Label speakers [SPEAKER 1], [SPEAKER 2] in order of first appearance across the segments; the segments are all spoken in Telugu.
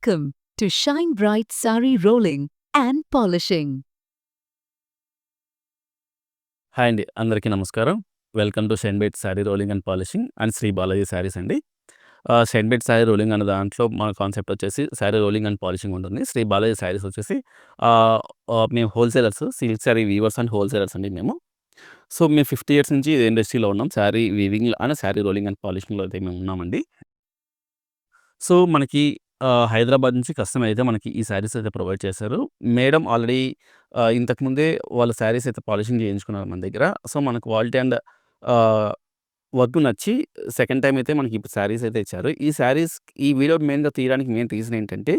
[SPEAKER 1] Welcome to Shine Bright Sari Rolling and Polishing.
[SPEAKER 2] Hi అండి. అందరికీ నమస్కారం. Welcome to Shinebyte sari rolling and polishing and Shri Balaji saris అండి. షైన్‌బైట్ శారీ రోలింగ్ అనే దాంట్లో మన కాన్సెప్ట్ వచ్చేసి శారీ రోలింగ్ అండ్ పాలిషింగ్ ఉంటుంది. శ్రీ బాలాజీ శారీస్ వచ్చేసి ఆహ్, మేము wholesalers, silk sari weavers and wholesalers అండి మేము. సో, మేము 50 ఇయర్స్ నుంచి ఇదే ఇండస్ట్రీలో ఉన్నాం. Sari weaving and sari rolling and పాలిషింగ్‌లో అయితే మేము ఉన్నామండి. సో, మనకి హైదరాబాద్ నుంచి కస్టమర్ అయితే మనకి ఈ శారీస్ అయితే ప్రొవైడ్ చేశారు. మేడం ఆల్రెడీ ఇంతకుముందే వాళ్ళ శారీస్ అయితే పాలిషింగ్ చేయించుకున్నారు మన దగ్గర. సో, మన క్వాలిటీ అండ్ ఆహ్, వర్క్ నచ్చి సెకండ్ టైమ్ అయితే మనకి ఇప్పుడు శారీస్ అయితే ఇచ్చారు. ఈ వీడియో మెయిన్‌గా తీయడానికి మెయిన్ రీజన్ ఏంటంటే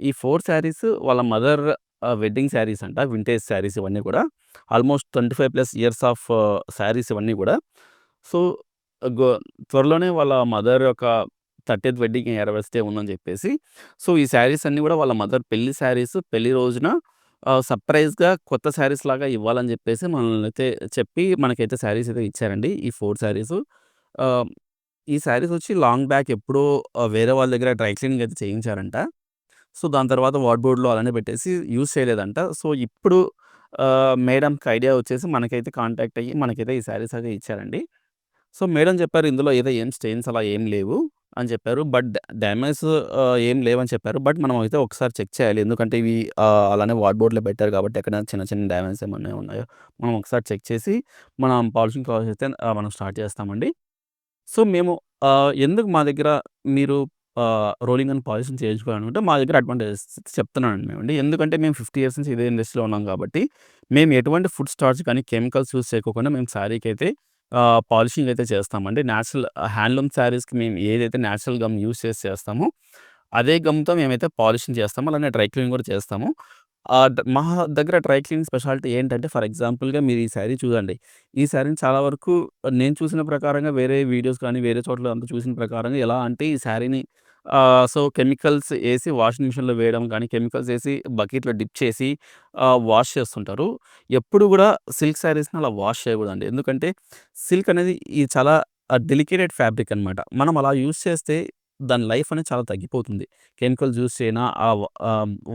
[SPEAKER 2] ఈ 4 శారీస్ వాళ్ళ మదర్ వెడ్డింగ్ శారీస్ అంట. వింటేజ్ శారీస్ ఇవన్నీ కూడా. ఆల్మోస్ట్ 25+ ఇయర్స్ ఆఫ్ శారీస్ ఇవన్నీ కూడా. సో, గొ త్వరలోనే వాళ్ళ మదర్ యొక్క 30థ్ వెడ్డింగ్ యానివర్సరీ ఉందని చెప్పేసి, సో, ఈ శారీస్ అన్నీ కూడా వాళ్ళ మదర్ పెళ్లి శారీస్. పెళ్లి రోజున సర్ప్రైజ్‌గా కొత్త శారీస్ లాగా ఇవ్వాలని చెప్పేసి మనల్నైతే చెప్పి మనకైతే శారీస్ అయితే ఇచ్చారండి. ఈ 4 శారీసు. ఆహ్, ఈ శారీస్ వచ్చి లాంగ్ బ్యాక్ ఎప్పుడో వేరే వాళ్ళ దగ్గర డ్రై క్లీనింగ్ అయితే చేయించారంట. సో, దాని తర్వాత వార్డ్‌బోర్డ్‌లో అలానే పెట్టేసి యూజ్ చేయలేదంట. సో, ఇప్పుడు మేడంకి ఐడియా వచ్చేసి మనకైతే కాంటాక్ట్ అయ్యి మనకైతే ఈ శారీస్ అయితే ఇచ్చారండి. సో, మేడం చెప్పారు ఇందులో ఏం స్టెయిన్స్ అలా ఏం లేవు అని చెప్పారు. బట్ డ్యామేజ్ ఏం లేవని చెప్పారు. బట్ మనం అయితే ఒకసారి చెక్ చేయాలి. ఎందుకంటే ఇవి అలానే వార్డ్‌బోర్డ్‌లో పెట్టారు కాబట్టి ఎక్కడైనా చిన్న చిన్న డ్యామేజ్ ఏమన్నా ఉన్నాయో మనం ఒకసారి చెక్ చేసి మనం పాలిషింగ్ ప్రాసెస్ అయితే మనం స్టార్ట్ చేస్తామండి. సో, మేము ఎందుకు మా దగ్గర మీరు రోలింగ్ అండ్ పాలిషింగ్ చేయించుకోవాలనుకుంటే మా దగ్గర అడ్వాంటేజెస్ చెప్తున్నానండి మేమండి. ఎందుకంటే మేము 50 ఇయర్స్ నుంచి ఇదే ఇండస్ట్రీలో ఉన్నాం కాబట్టి, మేము ఎటువంటి ఫుడ్ స్టార్చ్ కానీ కెమికల్స్ యూజ్ చేయకోకుండా మేము శారీకైతే పాలిషింగ్ అయితే చేస్తామండి. నేచురల్ హ్యాండ్లూమ్ శారీస్‌కి మేము ఏదైతే నేచురల్ గమ్ యూజ్ చేసి చేస్తామో, అదే గమ్‌తో మేమైతే పాలిషింగ్ చేస్తాము. అలానే డ్రై క్లీనింగ్ కూడా చేస్తాము. మా దగ్గర డ్రై క్లీనింగ్ స్పెషాలిటీ ఏంటంటే ఫర్ ఎగ్జాంపుల్‌గా మీరు ఈ శారీ చూడండి. ఈ శారీని చాలా వరకు నేను చూసిన ప్రకారంగా వేరే వీడియోస్ కానీ, వేరే చోట్ల అంతా చూసిన ప్రకారంగా ఎలా అంటే ఈ శారీని సో, కెమికల్స్ ఏసి వాషింగ్ మిషన్‌లో వేయడం కానీ, కెమికల్స్ ఏసి బకెట్‌లో డిప్ చేసి వాష్ చేస్తుంటారు. ఎప్పుడు గూడా సిల్క్ శారీస్‌ని అలా వాష్ చేయకూడదండి. ఎందుకంటే సిల్క్ అనేది ఇది చాలా డెలికేటెడ్ ఫ్యాబ్రిక్ అనమాట. మనం అలా యూజ్ చేస్తే దాని లైఫ్ అనేది చాలా తగ్గిపోతుంది. కెమికల్స్ యూజ్ చేయనా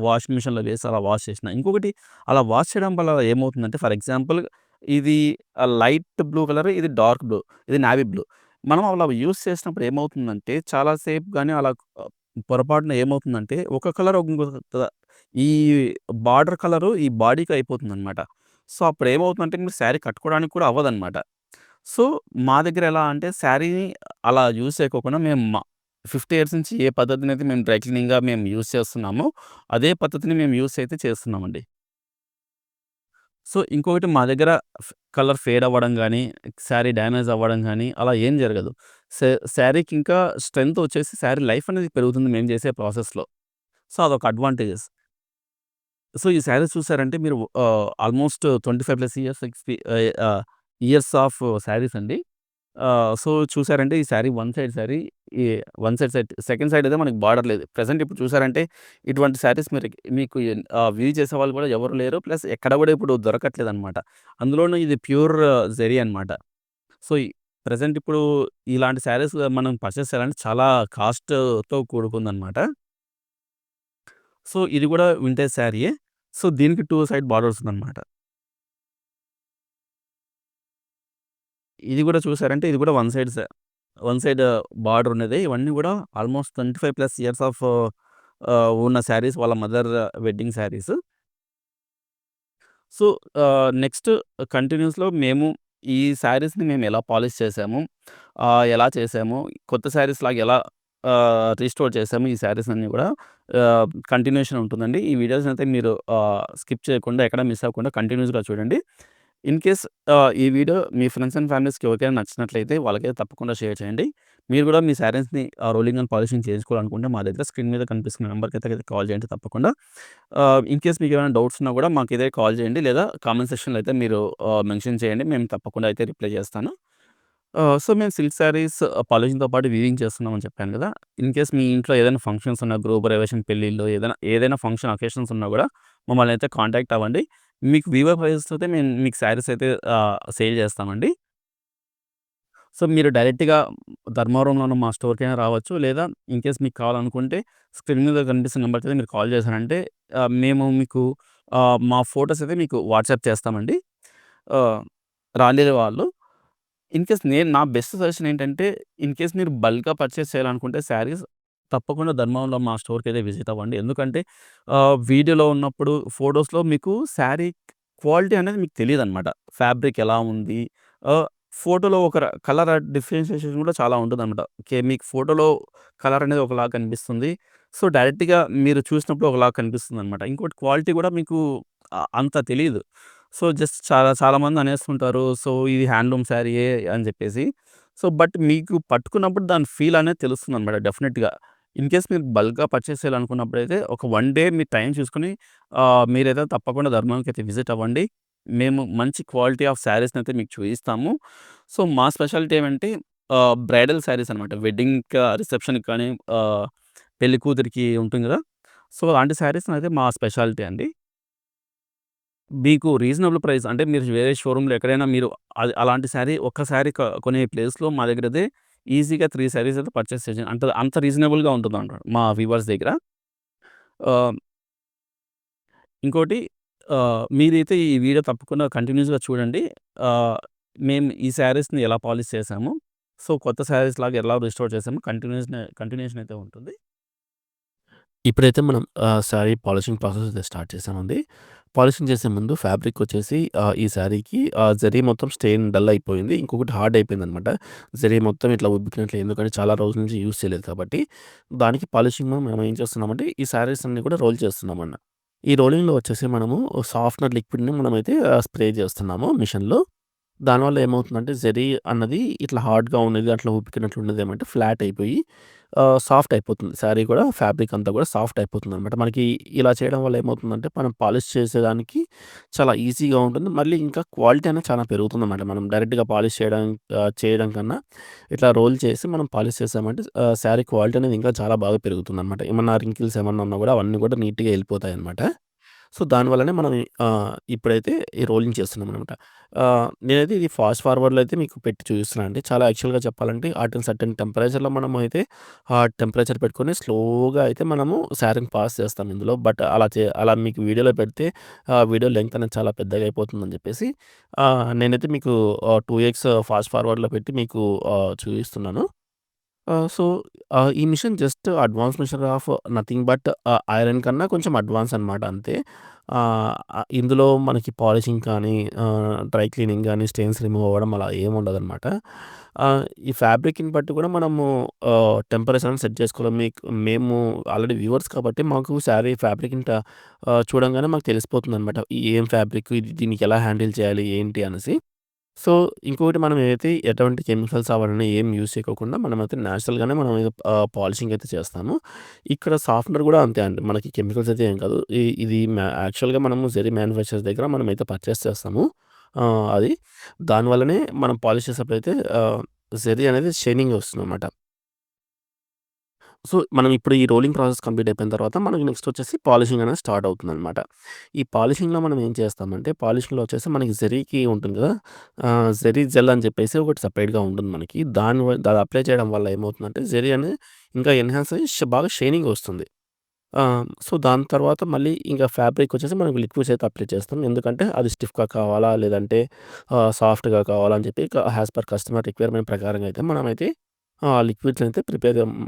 [SPEAKER 2] వాషింగ్ మిషన్‌లో వేసి అలా వాష్ చేసినా. ఇంకొకటి అలా వాష్ చేయడం వల్ల ఏమవుతుందంటే ఫర్ ఎగ్జాంపుల్ ఇది లైట్ బ్లూ కలర్, ఇది డార్క్ బ్లూ, ఇది నేవీ బ్లూ. మనం అలా యూజ్ చేసినప్పుడు ఏమవుతుందంటే చాలా సేపు గాని అలా పొరపాటున ఏమవుతుందంటే ఒక కలర్ ఇంకొక ఈ బార్డర్ కలరు ఈ బాడీకి అయిపోతుందనమాట. సో, అప్పుడు ఏమవుతుందంటే మీరు శారీ కట్టుకోవడానికి కూడా అవ్వదనమాట. సో, మా దగ్గర ఎలా అంటే శారీని అలా యూజ్ చేయకోకుండా మేము 50 ఇయర్స్ నుంచి ఏ పద్ధతినైతే మేము డ్రై క్లీనింగ్‌గా మేము యూజ్ చేస్తున్నామో, అదే పద్ధతిని మేము యూజ్ అయితే చేస్తున్నామండి. సో, ఇంకొకటి మా దగ్గర కలర్ ఫేడ్ అవ్వడం గానీ, శారీ డ్యామేజ్ అవ్వడం గానీ, అలా ఏం జరగదు. శారీకి ఇంకా స్ట్రెంత్ వచ్చేసి శారీ లైఫ్ అనేది పెరుగుతుంది మేము చేసే ప్రాసెస్‌లో. సో, అదొక అడ్వాంటేజెస్. సో, ఈ శారీస్ చూసారంటే మీరు ఆల్మోస్ట్ 25+ ఇయర్స్ ఆఫ్ శారీస్ అండి. సో, చూసారంటే ఈ శారీ వన్ సైడ్ శారీ. ఈ వన్ సైడ్ సెకండ్ సైడ్ అయితే మనకి బార్డర్ లేదు. ప్రెజెంట్ ఇప్పుడు చూసారంటే ఇటువంటి శారీస్ మీకు వ్యూ చేసేవాళ్ళు కూడా ఎవరు లేరు. ప్లస్ ఎక్కడ కూడా ఇప్పుడు దొరకట్లేదనమాట. అందులోనూ ఇది ప్యూర్ జెరీ అనమాట. సో, ప్రెజెంట్ ఇప్పుడు ఇలాంటి శారీస్ మనం పర్చేస్ చేయాలంటే చాలా కాస్ట్‌తో కూడుకుందనమాట. సో, ఇది కూడా వింటేజ్ శారీయే. సో, దీనికి 2 సైడ్ బార్డర్స్ ఉందనమాట. ఇది కూడా చూసారంటే ఇది కూడా వన్ సైడ్ బార్డర్ ఉన్నది. ఇవన్నీ కూడా ఆల్మోస్ట్ 25+ ఇయర్స్ ఆఫ్ ఉన్న శారీస్ వాళ్ళ mother wedding saris. So, next కంటిన్యూస్‌లో మేము ఈ శారీస్‌ని మేము ఎలా పాలిష్ చేసాము, ఎలా చేసాము, కొత్త శారీస్‌లాగా ఎలా రీస్టోర్ చేసాము ఈ శారీస్ అన్నీ కూడా కంటిన్యూషన్ ఉంటుందండి. ఈ వీడియోస్‌ని అయితే మీరు స్కిప్ చేయకుండా ఎక్కడ మిస్ అవ్వకుండా కంటిన్యూస్‌గా చూడండి. ఇన్ కేస్ ఈ వీడియో మీ ఫ్రెండ్స్ అండ్ ఫ్యామిలీస్‌కి ఎవరికైనా నచ్చినట్లయితే వాళ్ళకైతే తప్పకుండా షేర్ చేయండి. మీరు కూడా మీ శారీస్‌ని రోలింగ్ అండ్ పాలిషింగ్ చేయించుకోవాలనుకుంటే మా దగ్గర స్క్రీన్ మీద కనిపిస్తున్న నంబర్‌కైతే కాల్ చేయండి తప్పకుండా. ఇన్ కేస్ మీకేమైనా డౌట్స్ ఉన్నా కూడా మాకైతే కాల్ చేయండి. లేదా కామెంట్ సెక్షన్‌లో అయితే మీరు మెన్షన్ చేయండి. మేము తప్పకుండా అయితే రిప్లై చేస్తాను. సో, మేము సిల్క్ శారీస్ పాలిషింగ్‌తో పాటు వీవింగ్ చేస్తున్నామని చెప్పాను కదా! ఇన్ కేస్ మీ ఇంట్లో ఏదైనా ఫంక్షన్స్ ఉన్నా గృహప్రవేశం, పెళ్ళిళ్ళు ఏదైనా ఫంక్షన్ అకేషన్స్ ఉన్నా కూడా మమ్మల్ని అయితే కాంటాక్ట్ అవ్వండి. మీకు వివో ప్రైజెస్‌తో అయితే మేము మీకు శారీస్ అయితే సేల్ చేస్తామండి. సో, మీరు డైరెక్ట్‌గా ధర్మవరంలో ఉన్న మా స్టోర్‌కైనా రావచ్చు. లేదా ఇన్‌కేస్ మీకు కావాలనుకుంటే స్క్రీన్ మీద కనిపిస్తున్న నంబర్‌కైతే మీరు కాల్ చేశారంటే మేము మీకు మా ఫోటోస్ అయితే మీకు వాట్సాప్ చేస్తామండి. ఆహ్, రాలేని వాళ్ళు ఇన్‌కేస్ నా బెస్ట్ సజెషన్ ఏంటంటే, ఇన్‌కేస్ మీరు బల్క్‌గా పర్చేజ్ చేయాలనుకుంటే శారీస్ తప్పకుండా ధర్మవరంలో మా స్టోర్‌కైతే విజిట్ అవ్వండి. ఎందుకంటే వీడియోలో ఉన్నప్పుడు ఫోటోస్‌లో మీకు శారీ క్వాలిటీ అనేది మీకు తెలీదనమాట. ఫ్యాబ్రిక్ ఎలా ఉంది? ఆహ్, ఫోటోలో ఒక కలర్ డిఫరెన్షియేషన్ కూడా చాలా ఉంటుందనమాట. ఓకే. మీకు ఫోటోలో కలర్ అనేది ఒకలాగా కనిపిస్తుంది. సో, డైరెక్ట్‌గా మీరు చూసినప్పుడు ఒకలాగా కనిపిస్తుందనమాట. ఇంకోటి క్వాలిటీ కూడా మీకు అంత తెలీదు. సో, జస్ట్ చాలామంది అనేస్తుంటారు. సో, ఇది హ్యాండ్లూమ్ శారీయే అని చెప్పేసి. సో, బట్ మీకు పట్టుకున్నప్పుడు దాని ఫీల్ అనేది తెలుస్తుందనమాట డెఫినెట్‌గా. ఇన్‌కేస్ మీరు బల్క్‌గా పర్చేస్ చేయాలనుకున్నప్పుడైతే ఒక 1 డే మీరు టైం చూసుకొని మీరైతే తప్పకుండా ధర్మానికైతే విజిట్ అవ్వండి. మేము మంచి క్వాలిటీ ఆఫ్ శారీస్‌నైతే మీకు చూయిస్తాము. సో, మా స్పెషాలిటీ ఏమంటే బ్రైడల్ శారీస్ అనమాట. వెడ్డింగ్‌కి రిసెప్షన్‌కి కానీ పెళ్లి కూతురికి ఉంటుంది గదా! సో, అలాంటి శారీస్‌నైతే మా స్పెషాలిటీ అండి. మీకు రీజనబుల్ ప్రైస్ అంటే మీరు వేరే షోరూమ్‌లో ఎక్కడైనా మీరు అలాంటి శారీ ఒక్క శారీ కొనే ప్లేస్‌లో మా దగ్గరైతే ఈజీగా 3 శారీస్ అయితే పర్చేస్ చేయొచ్చు. అంత రీజనబుల్‌గా ఉంటుందన్నమాట మా వీవర్స్ దగ్గర. ఆహ్, ఇంకోటి మీరైతే ఈ వీడియో తప్పకుండా కంటిన్యూస్‌గా చూడండి. ఆహ్, మేము ఈ శారీస్‌ని ఎలా పాలిష్ చేసాము. సో, కొత్త శారీస్‌లాగా ఎలా రిస్టోర్ చేసాము కంటిన్యూయేషన్ అయితే ఉంటుంది.
[SPEAKER 3] ఇప్పుడైతే మనం శారీ పాలిషింగ్ ప్రాసెస్ అయితే స్టార్ట్ చేసామండి. పాలిషింగ్ చేసే ముందు ఫ్యాబ్రిక్ వచ్చేసి ఈ శారీకి జరీ మొత్తం స్టెయిన్ డల్ అయిపోయింది. ఇంకొకటి హార్డ్ అయిపోయిందనమాట. జరీ మొత్తం ఇట్లా ఉబ్బికినట్లు ఎందుకంటే చాలా రోజుల నుంచి యూజ్ చేయలేదు కాబట్టి. దానికి పాలిషింగ్ మనం ఏం చేస్తున్నామంటే ఈ శారీస్ అన్నీ కూడా రోల్ చేస్తున్నామన్న. ఈ రోలింగ్‌లో వచ్చేసి మనము సాఫ్ట్‌నర్ లిక్విడ్‌ని మనమైతే స్ప్రే చేస్తున్నాము మిషన్‌లో. దానివల్ల ఏమవుతుందంటే జరీ అన్నది ఇట్లా హార్డ్‌గా ఉన్నది అట్లా ఉబ్బికినట్లు ఉన్నది ఏమంటే ఫ్లాట్ అయిపోయి సాఫ్ట్ అయిపోతుంది. శారీ కూడా ఫ్యాబ్రిక్ అంతా కూడా సాఫ్ట్ అయిపోతుందనమాట. మనకి ఇలా చేయడం వల్ల ఏమవుతుందంటే మనం పాలిష్ చేసేదానికి చాలా ఈజీగా ఉంటుంది. మళ్ళీ ఇంకా క్వాలిటీ అనేది చాలా పెరుగుతుందన్నమాట. మనం డైరెక్ట్‌గా పాలిష్ చేయడం కన్నా ఇట్లా రోల్ చేసి మనం పాలిష్ చేసామంటే శారీ క్వాలిటీ అనేది ఇంకా చాలా బాగా పెరుగుతుందనమాట. ఏమన్నా రింకిల్స్ ఏమన్నా ఉన్నా కూడా అవన్నీ కూడా నీట్‌గా ఎళ్ళిపోతాయన్నమాట. సో, దానివల్లనే మనం ఇప్పుడైతే ఈ రోలింగ్ చేస్తున్నామనమాట. నేనైతే ఇది ఫాస్ట్ ఫార్వర్డ్‌లో అయితే మీకు పెట్టి చూపిస్తున్నాను అండి. చాలా యాక్చువల్‌గా చెప్పాలంటే సర్టెన్ టెంపరేచర్‌లో మనమైతే టెంపరేచర్ పెట్టుకొని స్లోగా అయితే మనము శారీని పాస్ చేస్తాం ఇందులో. బట్ అలా మీకు వీడియోలో పెడితే వీడియో లెంగ్త్ అనేది చాలా పెద్దగా అయిపోతుందని చెప్పేసి నేనైతే మీకు 2x ఫాస్ట్ ఫార్వర్డ్‌లో పెట్టి మీకు చూపిస్తున్నాను. సో, ఈ machine just advance machine of nothing but iron కన్నా కొంచెం అడ్వాన్స్ అనమాట అంతే. ఇందులో మనకి పాలిషింగ్ కానీ, డ్రై క్లీనింగ్ గానీ, స్టెయిన్స్ రిమూవ్ అవ్వడం అలా ఏముండదనమాట. ఈ ఫ్యాబ్రిక్‌ని బట్టి కూడా మనము టెంపరేచర్ అనేది సెట్ చేసుకోవాలి. మేము ఆల్రెడీ వ్యూవర్స్ కాబట్టి మాకు శారీ ఫ్యాబ్రిక్‌ని చూడంగానే మాకు తెలిసిపోతుందనమాట. ఏం ఫ్యాబ్రిక్ ఇది దీనికి ఎలా హ్యాండిల్ చేయాలి ఏంటి అనేసి. సో, ఇంకొకటి మనం ఏదైతే ఎటువంటి కెమికల్స్ అవన్నీ ఏం యూజ్ చేయకోకుండా మనమైతే నేచురల్‌గానే మనం పాలిషింగ్ అయితే చేస్తాము. ఇక్కడ సాఫ్ట్‌నర్ గూడా అంతే అండి. మనకి కెమికల్స్ అయితే ఏం కాదు. ఇది యాక్చువల్‌గా మనము జెరీ మ్యానుఫ్యాక్చరర్స్ దగ్గర మనమైతే పర్చేస్ చేస్తాము. అది దానివల్లనే మనం పాలిష్ చేసేప్పుడైతే జెరీ అనేది షైనింగ్ వస్తుందనమాట. సో, మనం ఇప్పుడు ఈ రోలింగ్ ప్రాసెస్ కంప్లీట్ అయిపోయిన తర్వాత మనకి నెక్స్ట్ వచ్చేసి పాలిషింగ్ అనేది స్టార్ట్ అవుతుందనమాట. ఈ పాలిషింగ్‌లో మనం ఏం చేస్తామంటే, పాలిషింగ్‌లో వచ్చేసి మనకి జెరీకి ఉంటుంది కదా! జెరీ జెల్ అని చెప్పేసి ఒకటి సెపరేట్‌గా ఉంటుంది మనకి. అది అప్లై చేయడం వల్ల ఏమవుతుందంటే, జెరీ అనేది ఇంకా ఎన్హాన్స్ అయ్యి బాగా షైనింగ్ వస్తుంది. సో, దాని తర్వాత మళ్ళీ ఇంకా ఫ్యాబ్రిక్ వచ్చేసి మనం లిక్విడ్స్ అయితే అప్లై చేస్తాం. ఎందుకంటే అది స్టిఫ్‌గా కావాలా? లేదంటే సాఫ్ట్‌గా కావాలా? అని చెప్పి యాస్ పర్ కస్టమర్ రిక్వైర్మెంట్ ప్రకారంగా అయితే మనమైతే లిక్విడ్స్ అయితే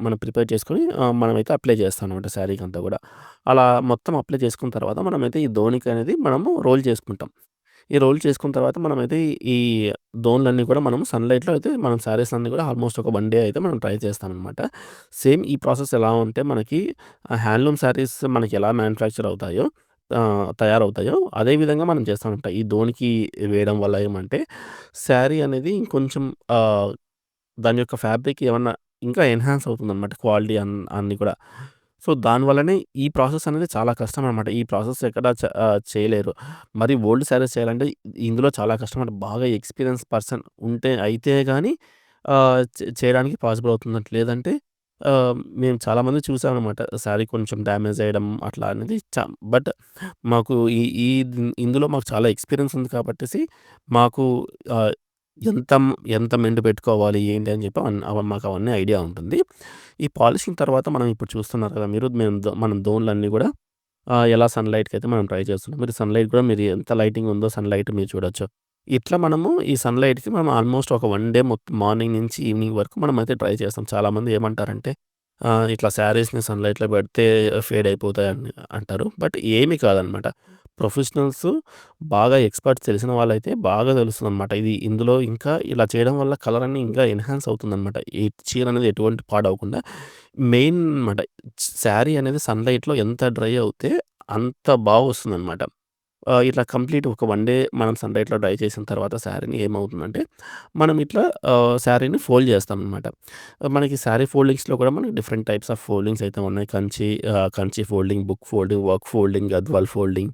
[SPEAKER 3] మనం ప్రిపేర్ చేసుకొని మనమైతే అప్లై చేస్తామనమాట శారీకంతా గూడా. అలా మొత్తం అప్లై చేసుకున్న తర్వాత మనమైతే ఈ దోణికి అనేది మనము రోల్ చేసుకుంటాం. ఈ రోల్ చేసుకున్న తర్వాత మనమైతే ఈ దోన్లన్నీ కూడా మనం సన్‌లైట్‌లో అయితే మనం శారీస్ అన్నీ కూడా ఆల్మోస్ట్ ఒక 1 డే అయితే మనం ట్రై చేస్తామనమాట. సేమ్ ఈ ప్రాసెస్ ఎలా ఉంటే మనకి హ్యాండ్లూమ్ శారీస్ మనకి ఎలా మ్యానుఫ్యాక్చర్ అవుతాయో తయారవుతాయో అదే విధంగా మనం చేస్తామనమాట. ఈ దోనికి వేయడం వల్ల ఏమంటే శారీ అనేది ఇంకొంచెం దాని యొక్క ఫ్యాబ్రిక్ ఏమన్నా ఇంకా ఎన్హాన్స్ అవుతుందనమాట. క్వాలిటీ అన్నీ కూడా. సో, దానివల్లనే ఈ ప్రాసెస్ అనేది చాలా కష్టం అనమాట. ఈ ప్రాసెస్ ఎక్కడ చేయలేరు. మరి ఓల్డ్ శారీస్ చేయాలంటే ఇందులో చాలా కష్టం అంటే బాగా ఎక్స్‌పీరియన్స్ పర్సన్ అయితే గాని చేయడానికి పాసిబుల్ అవుతుందంట. లేదంటే మేము చాలామంది చూసామనమాట. శారీ కొంచెం డ్యామేజ్ అయ్యడం అట్లా అనేది బట్ మాకు ఈ ఈ ఇందులో మాకు చాలా ఎక్స్‌పీరియన్స్ ఉంది కాబట్టేసి మాకు ఆహ్ ఎంత ఎంత మెండు పెట్టుకోవాలి ఏంటి అని చెప్పి మాకు అవన్నీ ఐడియా ఉంటుంది. ఈ పాలిషింగ్ తర్వాత మనం ఇప్పుడు చూస్తున్నారు కదా మీరు మనం దోన్లన్నీ కూడా ఎలా సన్‌లైట్‌కి అయితే మనం ట్రై చేస్తున్నాం. మీరు సన్‌లైట్ కూడా మీరు ఎంత లైటింగ్ ఉందో సన్‌లైట్ మీరు చూడొచ్చు. ఇట్లా మనము ఈ సన్‌లైట్‌కి మనం ఆల్మోస్ట్ ఒక 1 డే మొత్తం మార్నింగ్ నుంచి ఈవినింగ్ వరకు మనమైతే ట్రై చేస్తాం. చాలామంది ఏమంటారంటే ఇట్లా శారీస్‌ని సన్‌లైట్‌లో పెడితే ఫేడ్ అయిపోతాయని అంటారు. బట్ ఏమి కాదనమాట. ప్రొఫెషనల్స్ బాగా ఎక్స్‌పర్ట్స్ తెలిసిన వాళ్ళైతే బాగా తెలుస్తుందనమాట. ఇందులో ఇంకా ఇలా చేయడం వల్ల కలర్ అనేది ఇంకా ఎన్హాన్స్ అవుతుందనమాట. ఈ చీర అనేది ఎటువంటి పాడవకుండా మెయిన్ అనమాట. శారీ అనేది సన్‌లైట్‌లో ఎంత డ్రై అవుతే అంత బాగొస్తుందనమాట. ఇట్లా కంప్లీట్ ఒక 1 డే మనం సన్‌లైట్‌లో డ్రై చేసిన తర్వాత శారీని ఏమవుతుందంటే, మనం ఇట్లా శారీని ఫోల్డ్ చేస్తామనమాట. మనకి శారీ ఫోల్డింగ్స్‌లో కూడా మనకి డిఫరెంట్ టైప్స్ ఆఫ్ ఫోల్డింగ్స్ అయితే ఉన్నాయి. Kanchi folding, book folding, work folding, Gadwal folding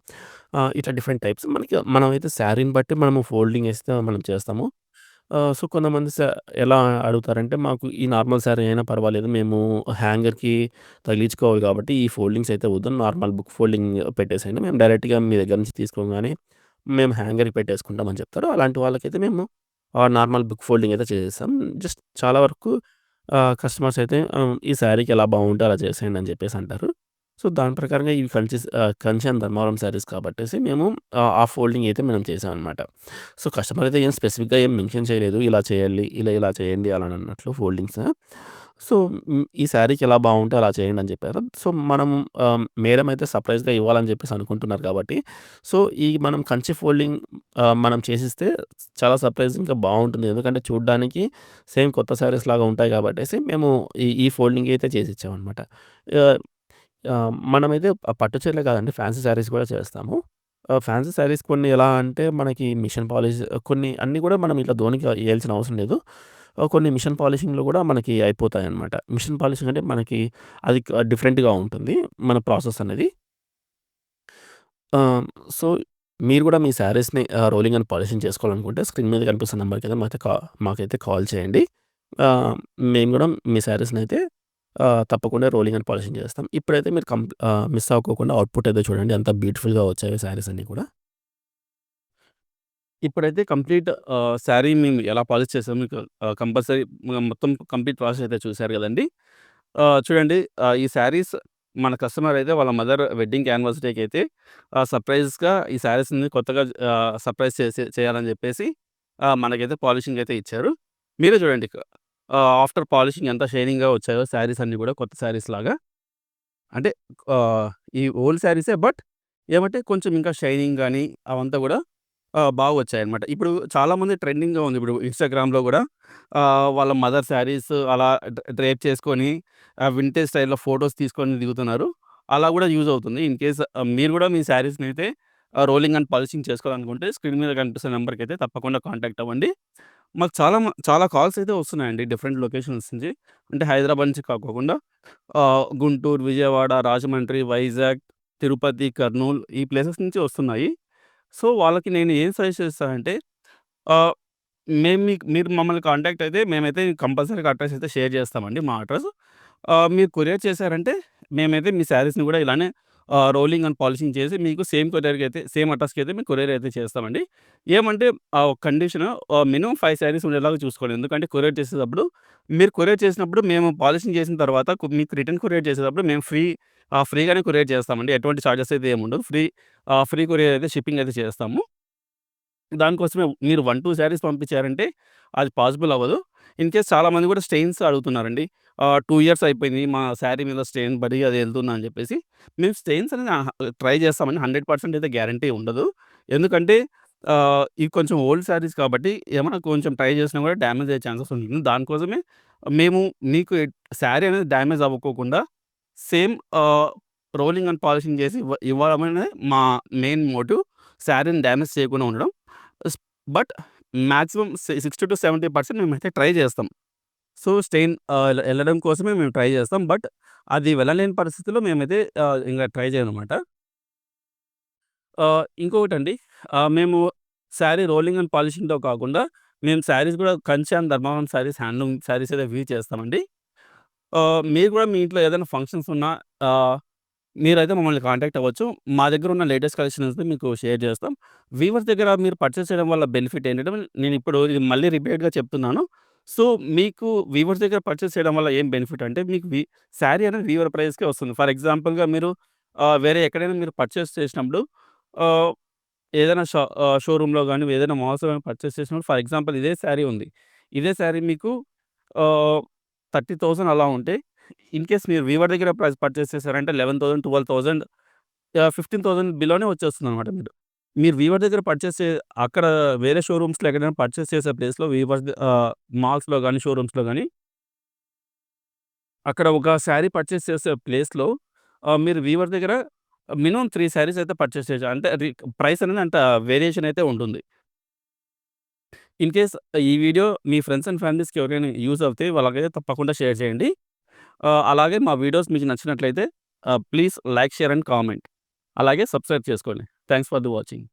[SPEAKER 3] ఇట్లా డిఫరెంట్ టైప్స్. మనమైతే శారీని బట్టి మనము ఫోల్డింగ్ ఏస్తే మనం చేస్తాము. సో, కొంతమంది ఎలా అడుగుతారంటే, మాకు ఈ నార్మల్ శారీ అయినా పర్వాలేదు. మేము హ్యాంగర్‌కి తగిలించుకోవాలి కాబట్టి ఈ ఫోల్డింగ్స్ అయితే వద్దు. నార్మల్ బుక్ ఫోల్డింగ్ పెట్టేసేయండి. మేము డైరెక్ట్‌గా మీ దగ్గర నుంచి తీసుకోగానే మేము హ్యాంగర్‌కి పెట్టేసుకుంటాం అని చెప్తారు. అలాంటి వాళ్ళకైతే మేము నార్మల్ బుక్ ఫోల్డింగ్ అయితే చేసేస్తాం. జస్ట్ చాలా వరకు కస్టమర్స్ అయితే ఈ శారీకి ఎలా బాగుంటే అలా చేసేయండి అని చెప్పేసి అంటారు. సో, దాని ప్రకారంగా ఇవి కంచి అండ్ ధర్మవరం శారీస్ కాబట్టేసి మేము ఆ ఫోల్డింగ్ అయితే మనం చేసామనమాట. సో, కస్టమర్ అయితే ఏం స్పెసిఫిక్‌గా ఏం మెన్షన్ చేయలేదు. ఇలా చేయాలి, ఇలా చేయండి అలా అన్నట్లు ఫోల్డింగ్స్. సో, ఈ శారీకి ఎలా బావుంటే అలా చేయండి అని చెప్పారు. సో, మనం మేడం అయితే సర్ప్రైజ్‌గా ఇవ్వాలని చెప్పేసి అనుకుంటున్నారు కాబట్టి, సో, ఈ మనం కంచి ఫోల్డింగ్ మనం చేసిస్తే చాలా సర్ప్రైజింగ్‌గా బావుంటుంది. ఎందుకంటే చూడ్డానికి సేమ్ కొత్త శారీస్ లాగా ఉంటాయి కాబట్టేసి మేము ఈ ఫోల్డింగ్ అయితే చేసిచ్చామనమాట. ఆహ్, మనమైతే పట్టు చీరలే కాదండి ఫ్యాన్సీ శారీస్ కూడా చేస్తాము. ఫ్యాన్సీ శారీస్ కొన్ని ఎలా అంటే మనకి మిషన్ పాలిష్ కొన్ని అన్నీ కూడా మనం ఇట్లా దోనికి ఏయాల్సిన అవసరం లేదు. కొన్ని మిషన్ పాలిషింగ్‌లో కూడా మనకి అయిపోతాయన్నమాట. మిషన్ పాలిషింగ్ అంటే మనకి అది డిఫరెంట్‌గా ఉంటుంది. మన ప్రాసెస్ అనేది. ఆహ్, సో, మీరు కూడా మీ శారీస్‌ని రోలింగ్ అండ్ పాలిషింగ్ చేసుకోవాలనుకుంటే స్క్రీన్ మీద కనిపిస్తున్న నంబర్‌కైతే మాకైతే కాల్ చేయండి. ఆహ్, మేము కూడా మీ శారీస్‌నైతే తప్పకుండా రోలింగ్ అండ్ పాలిషింగ్ చేస్తాం. ఇప్పుడైతే మీరు మిస్ అవ్వకోకుండా అవుట్‌పుట్ అయితే చూడండి. ఎంత బ్యూటిఫుల్‌గా వచ్చాయో శారీస్ అన్నీ కూడా.
[SPEAKER 2] ఇప్పుడైతే కంప్లీట్ శారీ మేము ఎలా పాలిష్ చేసామో మీకు కంపల్సరీ మొత్తం కంప్లీట్ ప్రాసెస్ అయితే చూసారు గదండీ! చూడండి, ఈ శారీస్ మన కస్టమర్ అయితే వాళ్ళ మదర్ వెడ్డింగ్ యానివర్సరీకి అయితే సర్ప్రైజ్‌గా ఈ శారీస్‌ని కొత్తగా సర్ప్రైజ్ చేయాలని జెప్పేసి మనకైతే పాలిషింగ్ అయితే ఇచ్చారు. మీరే చూడండి, ఆఫ్టర్ పాలిషింగ్ ఎంత షైనింగ్‌గా వచ్చాయో శారీస్ అన్నీ గూడా కొత్త శారీస్ లాగా. అంటే ఆహ్, ఈ ఓల్డ్ శారీసే బట్ ఏమంటే కొంచెం ఇంకా షైనింగ్ గాని అవంతా గూడా బాగా వచ్చాయన్నమాట. ఇప్పుడు చాలామంది ట్రెండింగ్‌గా ఉంది. ఇప్పుడు ఇన్‌స్టాగ్రామ్‌లో గూడా వాళ్ళ మదర్ శారీస్ అలా డ్రేప్ చేసుకొని వింటేజ్ స్టైల్‌లో ఫోటోస్ తీసుకొని దిగుతున్నారు. అలా గూడా యూజ్ అవుతుంది. ఇన్ కేస్ మీరు గూడా మీ శారీస్‌నైతే రోలింగ్ అండ్ పాలిషింగ్ చేసుకోవాలనుకుంటే స్క్రీన్ మీద కనిపిస్తున్న నంబర్‌కైతే తప్పకుండా కాంటాక్ట్ అవ్వండి. మాకు చాలా కాల్స్ అయితే వస్తున్నాయండి డిఫరెంట్ లొకేషన్స్ నుంచి. అంటే హైదరాబాద్ నుంచి కాకోకుండా గుంటూరు, విజయవాడ, రాజమండ్రి, వైజాగ్, తిరుపతి, కర్నూల్ ఈ ప్లేసెస్ నుంచి వస్తున్నాయి. సో, వాళ్ళకి నేను ఏం సజెస్ట్ చేస్తానంటే ఆహ్, మీరు మమ్మల్ని కాంటాక్ట్ అయితే మేమైతే కంపల్సరీగా అడ్రెస్ అయితే షేర్ చేస్తామండి మా అడ్రెస్. మీరు కొరియర్ చేశారంటే మేమైతే మీ శారీస్‌ని కూడా ఇలానే రోలింగ్ అండ్ పాలిషింగ్ చేసి మీకు సేమ్ అడ్రెస్‌కి అయితే మీకు కొరియర్ అయితే చేస్తామండి. ఏమంటే ఒక కండిషన్, మినిమమ్ 5 శారీస్ ఉండేలాగా చూసుకోండి. ఎందుకంటే కొరియర్ చేసేటప్పుడు మీరు కొరియర్ చేసినప్పుడు మేము పాలిషింగ్ చేసిన తర్వాత మీకు రిటర్న్ కొరియర్ చేసేటప్పుడు మేము ఫ్రీగానే కొరియర్ చేస్తామండి. ఎటువంటి చార్జెస్ అయితే ఏమి ఉండదు. ఫ్రీ కొరియర్ అయితే షిప్పింగ్ అయితే చేస్తాము. దానికోసమే మీరు 1, 2 శారీస్ పంపించారంటే అది పాసిబుల్ అవ్వదు. ఇన్‌కేస్ చాలామంది కూడా స్టెయిన్స్ అడుగుతున్నారండి. 2 ఇయర్స్ అయిపోయింది. మా శారీ మీద స్టెయిన్ పడి అది ఎళ్తుంది అని చెప్పేసి. మేము స్టెయిన్స్ అనేది ట్రై చేస్తామండి. 100% అయితే గ్యారంటీ ఉండదు. ఎందుకంటే ఇవి కొంచెం ఓల్డ్ శారీస్ కాబట్టి ఏమన్నా కొంచెం ట్రై చేసినా కూడా డ్యామేజ్ అయ్యే ఛాన్సెస్ ఉంటుంది. దానికోసమే మేము మీకు శారీ అనేది డ్యామేజ్ అవ్వకోకుండా సేమ్ రోలింగ్ అండ్ పాలిషింగ్ చేసి ఇవ్వడమనే మా మెయిన్ మోటివ్. శారీని డ్యామేజ్ చేయకుండా ఉండడం. స్ బట్ మాక్సిమం 60-70% మేమైతే ట్రై చేస్తాం. సో, స్టెయిన్ ఎళ్ళడం కోసమే మేము ట్రై చేస్తాం. బట్ అది వెళ్ళలేని పరిస్థితిలో మేమైతే ఇంగ ట్రై చేయమనమాట. ఇంకొకటండి, మేము శారీ రోలింగ్ అండ్ పాలిషింగ్‌తో కాకుండా మేము శారీస్ కూడా కంచి అండ్ ధర్మవరం శారీస్, హ్యాండ్లూమ్ శారీస్ అయితే చేస్తామండి. మీరు కూడా మీ ఇంట్లో ఏదైనా ఫంక్షన్స్ ఉన్నా ఆహ్ మీరైతే మమ్మల్ని కాంటాక్ట్ అవ్వచ్చు. మా దగ్గర ఉన్న లేటెస్ట్ కలెక్షన్స్‌ని మీకు షేర్ చేస్తాం. వీవర్స్ దగ్గర మీరు పర్చేస్ చేయడం వల్ల బెనిఫిట్ ఏంటంటే నేనిప్పుడు ఇది మళ్ళీ రిపీటెడ్‌గా చెప్తున్నాను. సో, మీకు వీవర్స్ దగ్గర పర్చేస్ చేయడం వల్ల ఏం బెనిఫిట్ అంటే మీకు శారీ అనేది వీవర్ ప్రైస్‌కే వస్తుంది. ఫర్ ఎగ్జాంపుల్‌గా మీరు వేరే ఎక్కడైనా మీరు పర్చేస్ చేసినప్పుడు ఆహ్, ఏదైనా షోరూమ్‌లో గాని, ఏదైనా మాల్స్‌లో గాని పర్చేస్ చేసినప్పుడు ఫర్ ఎగ్జాంపుల్ ఇదే శారీ ఉంది. ఇదే శారీ మీకు ఆహ్, 30,000 అలా ఉంటే ఇన్‌కేస్ మీరు వీవర్ దగ్గర పర్చేస్ చేశారంటే 11,000, 12,000 15,000 బిలోనే వచ్చేస్తుందనమాట మీరు వీవర్ దగ్గర అక్కడ వేరే షోరూమ్స్‌లో ఎక్కడైనా పర్చేస్ చేసే ప్లేస్‌లో మాల్స్‌లో గాని, షోరూమ్స్‌లో గాని అక్కడ ఒక శారీ పర్చేస్ చేసే ప్లేస్‌లో మీరు వీవర్ దగ్గర మినిమమ్ 3 శారీస్ అయితే పర్చేస్ చేయొచ్చు. అంటే ప్రైస్ అనేది అంత వేరియేషన్ అయితే ఉంటుంది. ఇన్‌కేస్ ఈ వీడియో మీ ఫ్రెండ్స్ అండ్ ఫ్యామిలీస్‌కి ఎవరికైనా యూజ్ అవుతే వాళ్ళకైతే తప్పకుండా షేర్ చేయండి. అలాగే మా వీడియోస్ మీకు నచ్చినట్లయితే please like, share and comment. అలాగే సబ్స్క్రైబ్ చేసుకోండి. Thanks for the watching.